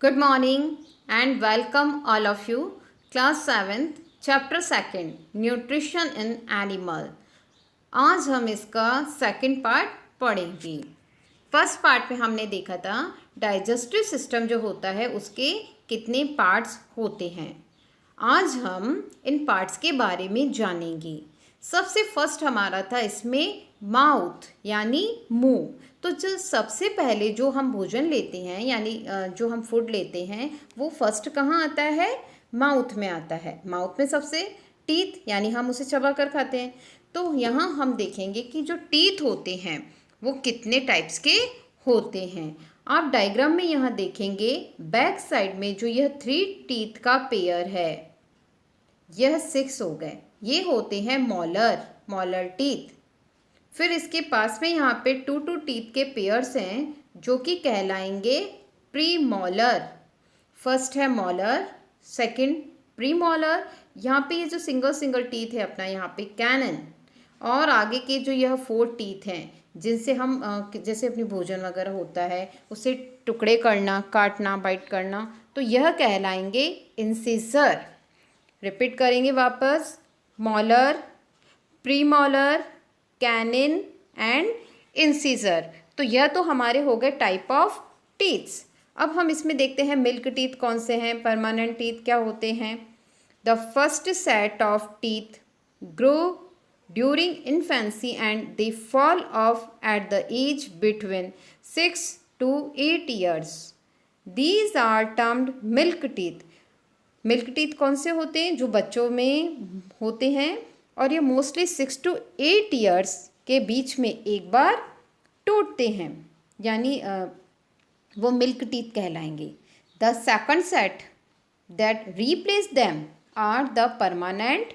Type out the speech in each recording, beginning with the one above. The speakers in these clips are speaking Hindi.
Good morning and welcome all of you. Class 7th, Chapter 2nd, Nutrition in Animal. आज हम इसका सेकंड पार्ट पढ़ेंगे। फर्स्ट पार्ट में हमने देखा था डाइजेस्टिव सिस्टम जो होता है उसके कितने पार्ट्स होते हैं। आज हम इन पार्ट्स के बारे में जानेंगे। सबसे फर्स्ट हमारा था इसमें माउथ यानी मुंह। तो जो सबसे पहले जो हम भोजन लेते हैं यानी जो हम फूड लेते हैं वो फर्स्ट कहाँ आता है? माउथ में आता है। माउथ में सबसे टीथ यानी हम उसे चबा कर खाते हैं। तो यहाँ हम देखेंगे कि जो टीथ होते हैं वो कितने टाइप्स के होते हैं। आप डायग्राम में यहाँ देखेंगे बैक साइड में जो यह 3 टीथ का पेयर है, यह 6 हो गए। ये होते हैं मॉलर टीथ। फिर इसके पास में यहाँ पे 2 टीथ के पेयर्स हैं जो कि कहलाएंगे प्री मॉलर। फर्स्ट है मॉलर, सेकंड प्री मॉलर। यहाँ पे ये जो सिंगल टीथ है अपना यहाँ पे कैनन, और आगे के जो यह 4 टीथ हैं जिनसे हम जैसे अपनी भोजन वगैरह होता है उसे टुकड़े करना, काटना, बाइट करना, तो यह कहलाएंगे इंसिसर। रिपीट करेंगे वापस, molar, premolar, canine and incisor. तो यह तो हमारे हो गए टाइप ऑफ टीथ्स। अब हम इसमें देखते हैं मिल्क टीथ कौन से हैं, परमानेंट टीथ क्या होते हैं। The first set of teeth grow during infancy and they fall off at the age between 6 to 8 years. These are termed milk teeth. Milk teeth कौन से होते हैं? जो बच्चों में होते हैं और ये मोस्टली 6 to 8 years के बीच में एक बार टूटते हैं, यानी वो मिल्क टीथ कहलाएंगे। The second set that replace them are the permanent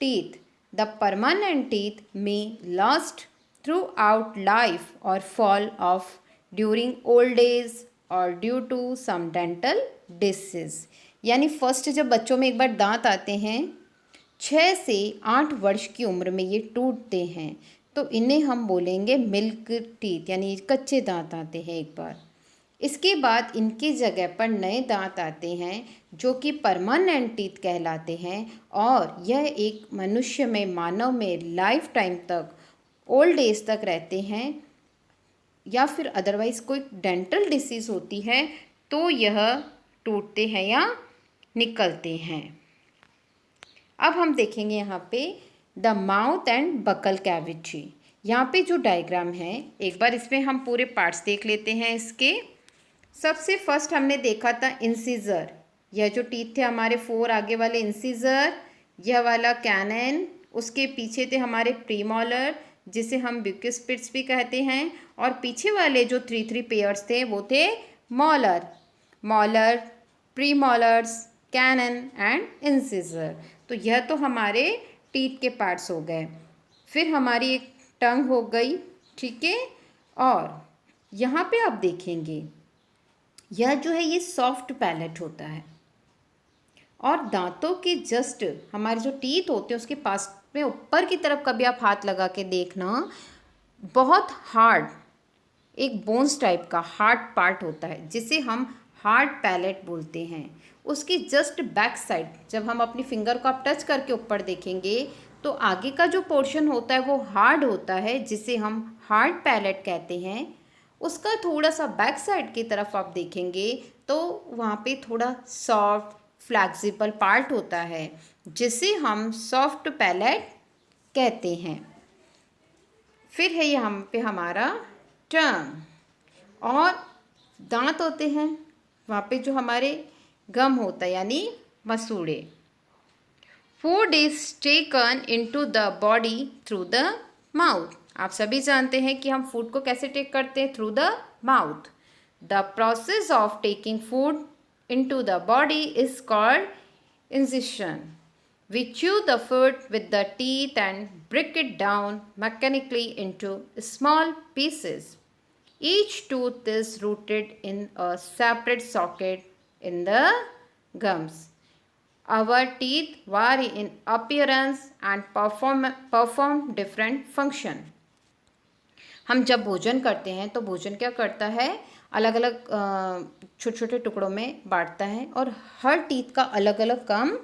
teeth. The permanent teeth में लास्ट थ्रू आउट लाइफ और fall off during old age और due to some dental disease. यानी फर्स्ट जब बच्चों में एक बार दांत आते हैं 6 से 8 वर्ष की उम्र में ये टूटते हैं, तो इन्हें हम बोलेंगे मिल्क टीथ, यानी कच्चे दांत आते हैं एक बार। इसके बाद इनकी जगह पर नए दांत आते हैं जो कि परमानेंट टीथ कहलाते हैं, और यह एक मनुष्य में, मानव में लाइफ टाइम तक, ओल्ड एज तक रहते हैं, या फिर अदरवाइज कोई डेंटल डिसीज़ होती है तो यह टूटते हैं या निकलते हैं। अब हम देखेंगे यहाँ पे the mouth and buccal cavity. यहाँ पे जो डायग्राम है एक बार इसमें हम पूरे पार्ट्स देख लेते हैं इसके। सबसे फर्स्ट हमने देखा था इंसीजर। यह जो टीथ थे हमारे 4 आगे वाले इंसीजर, यह वाला कैनन, उसके पीछे थे हमारे प्रीमोलर जिसे हम ब्यूकिस्पिट्स भी कहते हैं, और पीछे वाले जो 3 पेयर्स थे वो थे molar, premolars, canine and incisor. तो यह तो हमारे टीथ के पार्ट्स हो गए। फिर हमारी एक टंग हो गई, ठीक है। और यहाँ पे आप देखेंगे यह जो है ये सॉफ्ट पैलेट होता है, और दांतों के जस्ट हमारे जो टीथ होते हैं उसके पास में ऊपर की तरफ कभी आप हाथ लगा के देखना, बहुत हार्ड एक बोन्स टाइप का हार्ड पार्ट होता है जिसे हम हार्ड पैलेट बोलते हैं। उसकी जस्ट बैक साइड जब हम अपनी फिंगर को आप टच करके ऊपर देखेंगे तो आगे का जो पोर्शन होता है वो हार्ड होता है जिसे हम हार्ड पैलेट कहते हैं। उसका थोड़ा सा बैक साइड की तरफ आप देखेंगे तो वहाँ पे थोड़ा सॉफ्ट फ्लैक्सिबल पार्ट होता है जिसे हम सॉफ्ट पैलेट कहते हैं। फिर है यहाँ पे हमारा टंग, और दांत होते हैं वहाँ पे जो हमारे गम होता है यानी मसूड़े। Food is taken into the body through the mouth. आप सभी जानते हैं कि हम फूड को कैसे टेक करते हैं, through the mouth. The process of taking food into the body is called incision. We chew the food with the teeth and break it down mechanically into small pieces. Each tooth is rooted in a separate socket in the gums. Our teeth vary in appearance and perform different function. हम जब भोजन करते हैं तो भोजन क्या करता है, अलग अलग छोटे छोटे टुकड़ों में बांटता है और हर टीथ का अलग अलग काम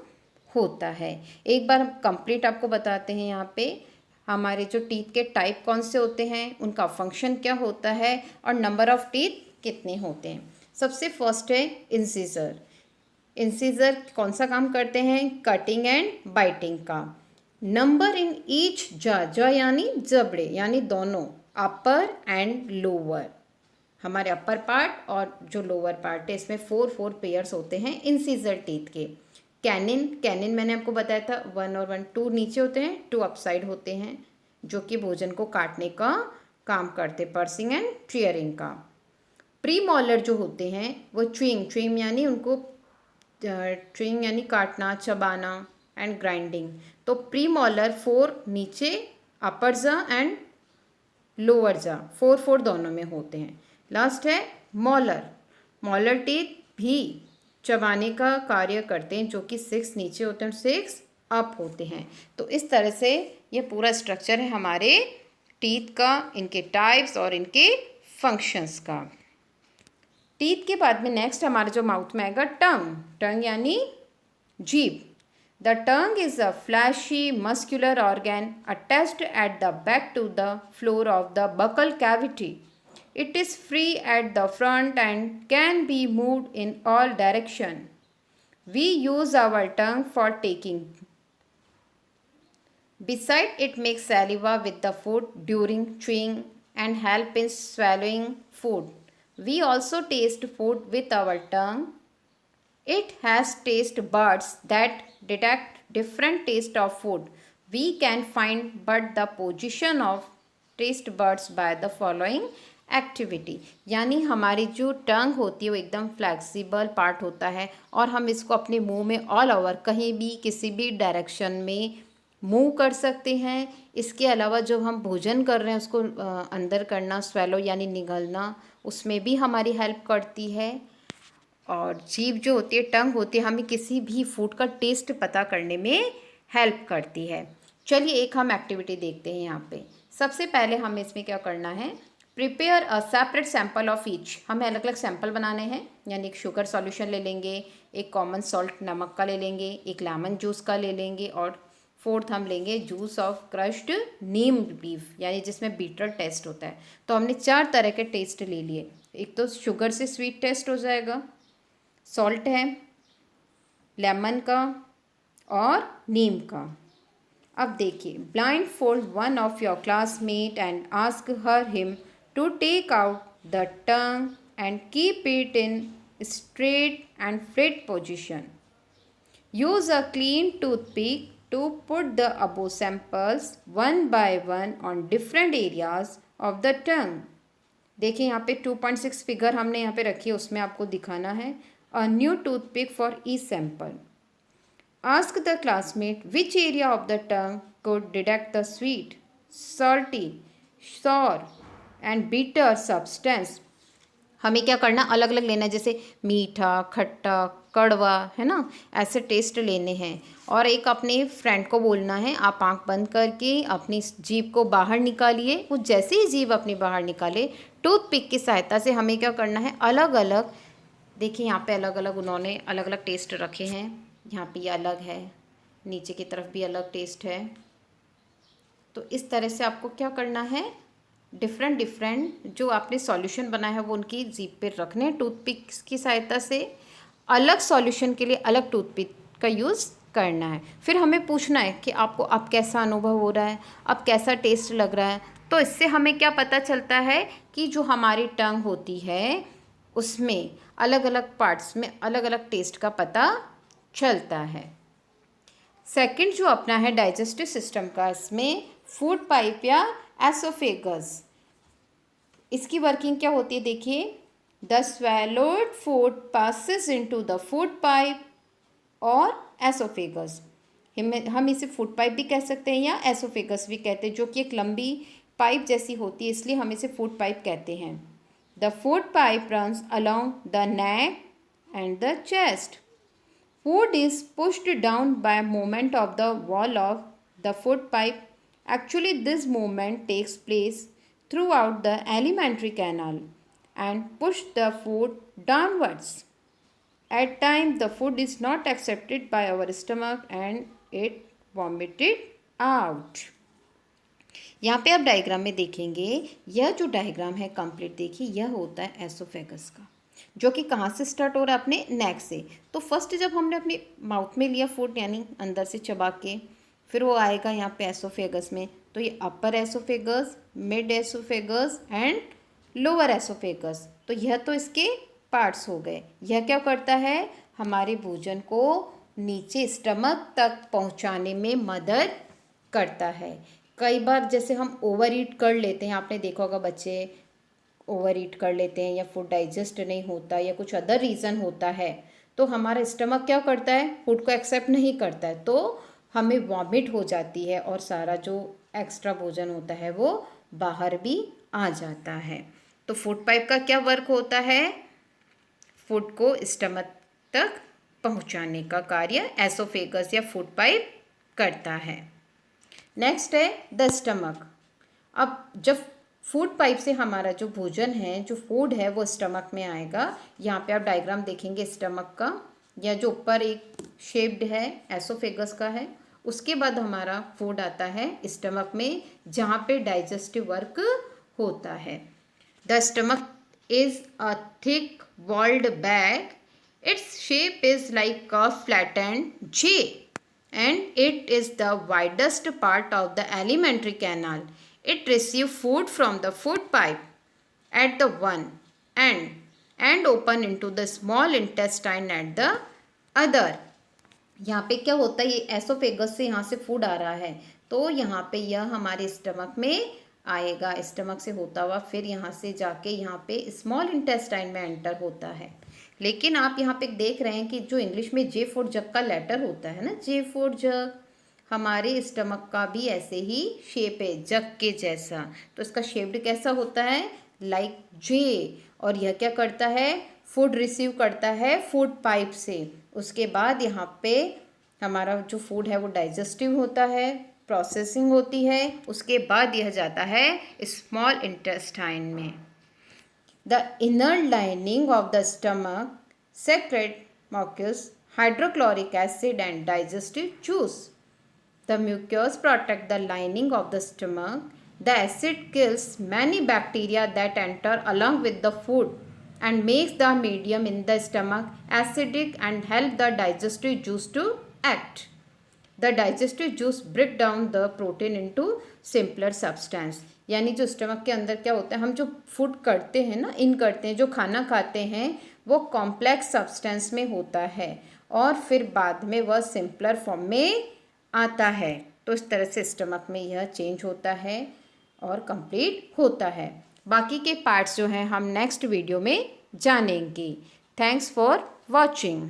होता है। एक बार हम कंप्लीट आपको बताते हैं यहाँ पे हमारे जो टीथ के टाइप कौन से होते हैं, उनका फंक्शन क्या होता है और नंबर ऑफ टीथ कितने होते हैं। सबसे फर्स्ट है इंसिजर। इंसिजर कौन सा काम करते हैं? कटिंग एंड बाइटिंग का। नंबर इन ईच जा यानी जबड़े यानी दोनों, अपर एंड लोअर। हमारे अपर पार्ट और जो लोअर पार्ट है इसमें 4 पेयर्स होते हैं इंसिजर टीथ के। कैनिन मैंने आपको बताया था 1 और 1, 2 नीचे होते हैं, 2 अपसाइड होते हैं, जो कि भोजन को काटने का काम करते, पर्सिंग एंड टीयरिंग का। प्री मॉलर जो होते हैं वो च्युइंग यानी उनको च्युइंग यानी काटना, चबाना एंड ग्राइंडिंग। तो प्री मॉलर 4 नीचे, अपर जा एंड लोअर जा 4 दोनों में होते हैं। लास्ट है मॉलर टीथ भी चबाने का कार्य करते हैं, जो कि 6 नीचे होते हैं और 6 अप होते हैं। तो इस तरह से ये पूरा स्ट्रक्चर है हमारे टीथ का, इनके टाइप्स और इनके फंक्शंस का। टीथ के बाद में नेक्स्ट हमारे जो माउथ में आएगा टंग यानी जीभ। The tongue is a fleshy muscular organ attached at the back to the floor of the buccal cavity. It is free at the front and can be moved in all directions. We use our tongue for taking. Besides, it makes saliva with the food during chewing and help in swallowing food. We also taste food with our tongue. It has taste buds that detect different taste of food. We can find but the position of taste buds by the following activity. यानी हमारी जो टंग होती है वो एकदम फ्लैक्सिबल पार्ट होता है और हम इसको अपने मुंह में ऑल ओवर कहीं भी किसी भी डायरेक्शन में मूव कर सकते हैं। इसके अलावा जब हम भोजन कर रहे हैं उसको अंदर करना, स्वेलो यानी निगलना, उसमें भी हमारी हेल्प करती है। और जीभ जो होती है, टंग होती है, हमें किसी भी फूड का टेस्ट पता करने में हेल्प करती है। चलिए एक हम एक्टिविटी देखते हैं यहाँ पे। सबसे पहले हमें इसमें क्या करना है, prepare a separate sample of each. हमें अलग अलग सैम्पल बनाने हैं, यानी एक शुगर सॉल्यूशन ले लेंगे, एक कॉमन सॉल्ट नमक का ले लेंगे, एक लेमन जूस का ले लेंगे और फोर्थ हम लेंगे juice of crushed Neem leaf, यानी जिसमें बीटर टेस्ट होता है। तो हमने 4 तरह के टेस्ट ले लिए। एक तो शुगर से स्वीट टेस्ट हो जाएगा, सॉल्ट है, लेमन का और नीम का। अब देखिए, blind fold one of your classmate and ask her him to take out the tongue and keep it in straight and flat position. Use a clean toothpick to put the above samples one by one on different areas of the tongue. देखिए यहाँ पे 2.6 फिगर हमने यहाँ पे रखी है, उसमें आपको दिखाना है a new toothpick for each sample. Ask the classmate which area of the tongue could detect the sweet, salty, sour and bitter substance. हमें क्या करना, अलग अलग लेना है, जैसे मीठा, खट्टा, कड़वा, है ना, ऐसे टेस्ट लेने हैं। और एक अपने फ्रेंड को बोलना है, आप आंख बंद करके अपनी जीभ को बाहर निकालिए। वो जैसे ही जीभ अपनी बाहर निकाले, टूथपिक की सहायता से हमें क्या करना है, अलग अलग, देखिए यहाँ पे अलग अलग उन्होंने अलग अलग टेस्ट रखे हैं। यहाँ पे ये अलग है, नीचे की तरफ भी अलग टेस्ट है। तो इस तरह से आपको क्या करना है, डिफरेंट जो आपने सॉल्यूशन बनाया है वो उनकी जीभ पे रखने हैं टूथपिक की सहायता से। अलग सॉल्यूशन के लिए अलग टूथपिक का यूज़ करना है। फिर हमें पूछना है कि आपको अब कैसा अनुभव हो रहा है, अब कैसा टेस्ट लग रहा है। तो इससे हमें क्या पता चलता है कि जो हमारी टंग होती है उसमें अलग अलग पार्ट्स में अलग अलग टेस्ट का पता चलता है। सेकंड जो अपना है डाइजेस्टिव सिस्टम का, इसमें फूड पाइप या एसोफेगस, इसकी वर्किंग क्या होती है, देखिए, the swallowed food passes into the food pipe और एसोफेगस। हम इसे फूड पाइप भी कह सकते हैं या एसोफेगस भी कहते हैं, जो कि एक लंबी पाइप जैसी होती है, इसलिए हम इसे फूड पाइप कहते हैं। The food pipe runs along the neck and the chest. Food is pushed down by movement of the wall of the food pipe. Actually, this movement takes place throughout the alimentary canal and push the food downwards. At times the food is not accepted by our stomach and it vomited out. यहाँ पे आप डायग्राम में देखेंगे, यह जो डायग्राम है कंप्लीट देखिए, यह होता है एसोफेगस का, जो कि कहाँ से स्टार्ट हो रहा है, अपने नेक से। तो फर्स्ट जब हमने अपने माउथ में लिया फूड, यानी अंदर से चबा के, फिर वो आएगा यहाँ पे एसोफेगस में। तो ये upper oesophagus, mid oesophagus and lower oesophagus. तो यह तो इसके पार्ट्स हो गए। यह क्या करता है, हमारे भोजन को नीचे स्टमक तक पहुँचाने में मदद करता है। कई बार जैसे हम ओवर ईट कर लेते हैं, आपने देखा होगा बच्चे ओवर ईट कर लेते हैं, या फूड डाइजेस्ट नहीं होता, या कुछ अदर रीज़न होता है, तो हमारा स्टमक क्या करता है, फूड को एक्सेप्ट नहीं करता है, तो हमें वॉमिट हो जाती है और सारा जो एक्स्ट्रा भोजन होता है वो बाहर भी आ जाता है। तो फूड पाइप का क्या वर्क होता है, फूड को स्टमक तक पहुंचाने का कार्य एसोफेगस या फूड पाइप करता है। नेक्स्ट है द स्टमक। अब जब फूड पाइप से हमारा जो भोजन है, जो फूड है, वो स्टमक में आएगा। यहाँ पे आप डायग्राम देखेंगे स्टमक का, या जो ऊपर एक शेप्ड है एसोफेगस का है, उसके बाद हमारा फूड आता है स्टमक में, जहाँ पे डाइजेस्टिव वर्क होता है। The stomach is a thick walled bag, its shape is like a flattened J, and it is the widest part of the alimentary canal. It receives food from the food pipe at the one end and open into the small intestine at the other. यहाँ पे क्या होता है, ये एसोफेगस से यहाँ से फूड आ रहा है, तो यहाँ पे यह हमारे स्टमक में आएगा, स्टमक से होता हुआ फिर यहाँ से जाके यहाँ पे स्मॉल इंटेस्टाइन में एंटर होता है। लेकिन आप यहाँ पे देख रहे हैं कि जो इंग्लिश में J फॉर जग का लेटर होता है ना, J फॉर जग, हमारे स्टमक का भी ऐसे ही शेप है, जग के जैसा। तो इसका शेप्ड कैसा होता है, लाइक J। और यह क्या करता है, फूड रिसीव करता है फूड पाइप से। उसके बाद यहाँ पे हमारा जो फूड है वो डाइजेस्टिव होता है, प्रोसेसिंग होती है, उसके बाद यह जाता है स्मॉल इंटेस्टाइन में। The inner lining of the stomach secretes mucus, hydrochloric acid and digestive juice. The mucus protects the lining of the stomach. The acid kills many bacteria that enter along with the food and makes the medium in the stomach acidic and help the digestive juice to act. The digestive juice break down the protein into simpler substance. यानी जो स्टमक के अंदर क्या होता है, हम जो फूड करते हैं ना, इन करते हैं, जो खाना खाते हैं, वो कॉम्प्लेक्स सब्सटेंस में होता है और फिर बाद में वह सिंपलर फॉर्म में आता है। तो इस तरह से स्टमक में यह चेंज होता है और कंप्लीट होता है। बाकी के पार्ट्स जो हैं हम नेक्स्ट वीडियो में जानेंगे। Thanks for watching.